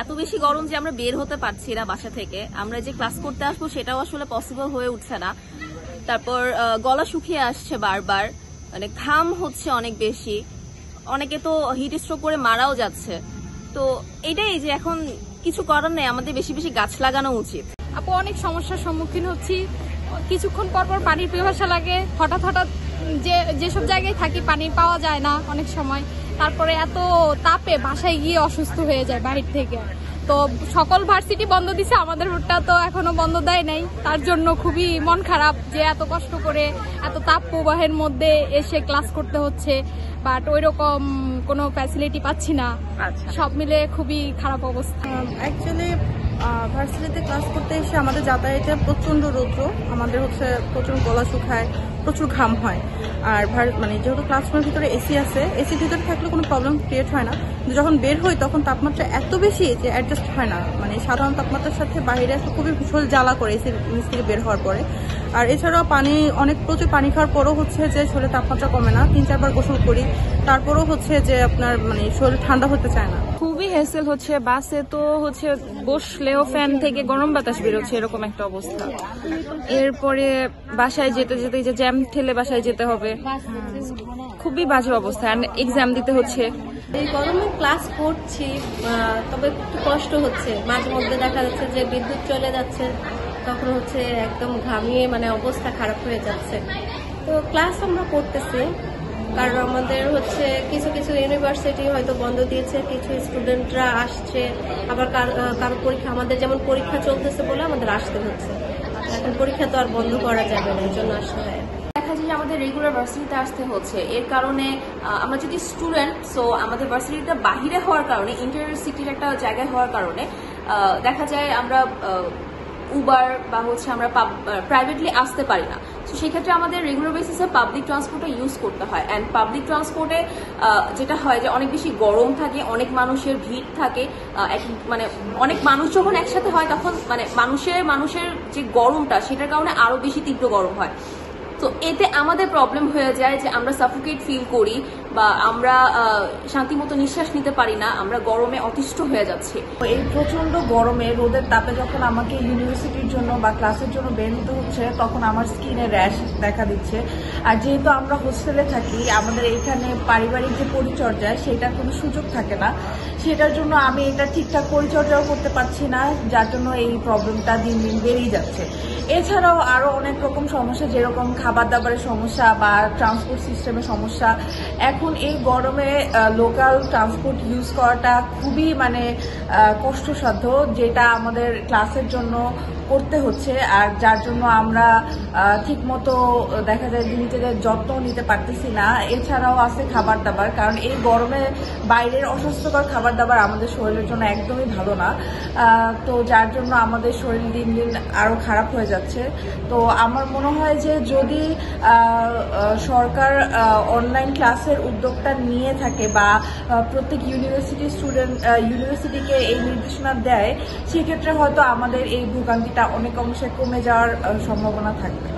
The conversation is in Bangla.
এত বেশি গরম যে আমরা বের হতে পারছি না বাসা থেকে, আমরা যে ক্লাস করতে আসবো সেটাও আসলে পসিবল হয়ে উঠছে না। তারপর গলা শুকিয়ে আসছে বারবার, মানে ঘাম হচ্ছে অনেক বেশি, অনেকে তো হিট স্ট্রোক করে মারাও যাচ্ছে। তো এটাই যে এখন কিছু করার নেই, আমাদের বেশি বেশি গাছ লাগানো উচিত। আপু অনেক সমস্যার সম্মুখীন হচ্ছি, কিছুক্ষণ পর পর পানির পিপাসা লাগে, হঠাৎ হঠাৎ যেসব জায়গায় থাকি পানি পাওয়া যায় না অনেক সময়, তারপরে এত তাপে বাসায় গিয়ে অসুস্থ হয়ে যায় বাহির থেকে। তো সকল ভার্সিটি বন্ধ দিছে, আমাদের রুটটা তো এখনো বন্ধ দেয় নাই, তার জন্য খুবই মন খারাপ যে এত কষ্ট করে এত তাপ প্রবাহের মধ্যে এসে ক্লাস করতে হচ্ছে, বাট ওইরকম কোনো ফ্যাসিলিটি পাচ্ছি না। সব মিলে খুবই খারাপ অবস্থা। অ্যাকচুয়ালি ভার্সিটিতে ক্লাস করতে এসে আমাদের যাতায়াতে প্রচণ্ড রৌদ্র, আমাদের হচ্ছে প্রচুর গলা শুকায়, প্রচুর ঘাম হয়। আর মানে যেহেতু ক্লাসরুমের ভিতরে এসি আছে, এসির ভিতরে থাকলে কোনো প্রবলেম ক্রিয়েট হয় না, কিন্তু যখন বের হই তখন তাপমাত্রা এত বেশি যে অ্যাডজাস্ট হয় না, মানে সাধারণ তাপমাত্রার সাথে বাইরে আসলে খুবই ভীষণ জ্বালা করে এসির নিচ থেকে বের হওয়ার পরে। আর এছাড়াও প্রচুর পানি খাওয়ার পরও হচ্ছে যে শরীরে তাপমাত্রা কমে না, 3-4 বার গোসল করি, তারপরেও হচ্ছে যে আপনার মানে শরীর ঠান্ডা হতে চায় না। খুবই হ্যাসেল হচ্ছে, বাসে তো হচ্ছে বসলেও ফ্যান থেকে গরম বাতাস বেরোচ্ছে, এরকম একটা অবস্থা। এরপরে বাসায় যেতে যেতে যে জ্যাম ঠেলে বাসায় যেতে হবে, খুবই বাজে অবস্থা। এক্সাম দিতে হচ্ছে। এই গরমে ক্লাস করছি, তবে একটু কষ্ট হচ্ছে, মাঝে মধ্যে দেখা যাচ্ছে যে বিদ্যুৎ চলে যাচ্ছে, তখন হচ্ছে একদম ঘামিয়ে মানে অবস্থা খারাপ হয়ে যাচ্ছে। তো ক্লাস আমরা করতেছি, কারণ আমাদের হচ্ছে কিছু কিছু ইউনিভার্সিটি হয়তো বন্ধ দিয়েছে, কিছু স্টুডেন্টরা আসছে, আবার কারো পরীক্ষা, আমাদের যেমন পরীক্ষা চলতেছে বলে আমাদের আসতে হচ্ছে। এখন পরীক্ষা তো আর বন্ধ করা যাবে না, এই জন্য আসতে হয়। দেখা যায় যে আমাদের রেগুলার ভার্সিটিতে আসতে হচ্ছে, এর কারণে আমরা যদি স্টুডেন্ট, সো আমাদের ভার্সিটিটা বাহিরে হওয়ার কারণে, ইন্টারসিটির একটা জায়গায় হওয়ার কারণে দেখা যায় আমরা উবার বা হচ্ছে আমরা প্রাইভেটলি আসতে পারি না। তো সেক্ষেত্রে আমাদের রেগুলার বেসিসে পাবলিক ট্রান্সপোর্টে ইউজ করতে হয়। অ্যান্ড পাবলিক ট্রান্সপোর্টে যেটা হয় যে অনেক বেশি গরম থাকে, অনেক মানুষের ভিড় থাকে, মানে অনেক মানুষ যখন একসাথে হয় তখন মানে মানুষের যে গরমটা সেটার কারণে আরো বেশি তীব্র গরম হয়। তো এতে আমাদের প্রবলেম হয়ে যায় যে আমরা সাফোকেট ফিল করি বা আমরা শান্তিমতো নিঃশ্বাস নিতে পারি না, আমরা গরমে অতিষ্ঠ হয়ে যাচ্ছি। এই প্রচন্ড গরমে রোদের তাপে যখন আমাকে ইউনিভার্সিটির জন্য বা ক্লাসের জন্য বের হতে হচ্ছে, তখন আমার স্কিনে র্যাশ দেখা দিচ্ছে। আর যেহেতু আমরা হোস্টেলে থাকি, আমাদের এখানে পারিবারিক যে পরিচর্যা সেটার কোনো সুযোগ থাকে না, সেটার জন্য আমি এটা ঠিকঠাক পরিচর্যাও করতে পারছি না, যার জন্য এই প্রবলেমটা দিন দিন বেড়েই যাচ্ছে। এছাড়াও আরো অনেক রকম সমস্যা, যেরকম খাবার দাবারের সমস্যা বা ট্রান্সপোর্ট সিস্টেমের সমস্যা। এখন এই গরমে লোকাল ট্রান্সপোর্ট ইউজ করাটা খুবই মানে কষ্টসাধ্য, যেটা আমাদের ক্লাসের জন্য করতে হচ্ছে, আর যার জন্য আমরা ঠিকমতো দেখা যায় নিজেদের যত্ন নিতে পারতেছি না। এছাড়াও আছে খাবার দাবার, কারণ এই গরমে বাইরের অস্বাস্থ্যকর খাবার দাবার আমাদের শরীরের জন্য একদমই ভালো না। তো যার জন্য আমাদের শরীর দিন দিন আরো খারাপ হয়ে যাচ্ছে। তো আমার মনে হয় যে যদি সরকার অনলাইন ক্লাসের উদ্যোগটা নিয়ে থাকে বা প্রত্যেক ইউনিভার্সিটিকে এই নির্দেশনা দেয়, সেক্ষেত্রে হয়তো আমাদের এই ভোগান্তিটা অনেক অংশে কমে যাওয়ার সম্ভাবনা থাকবে।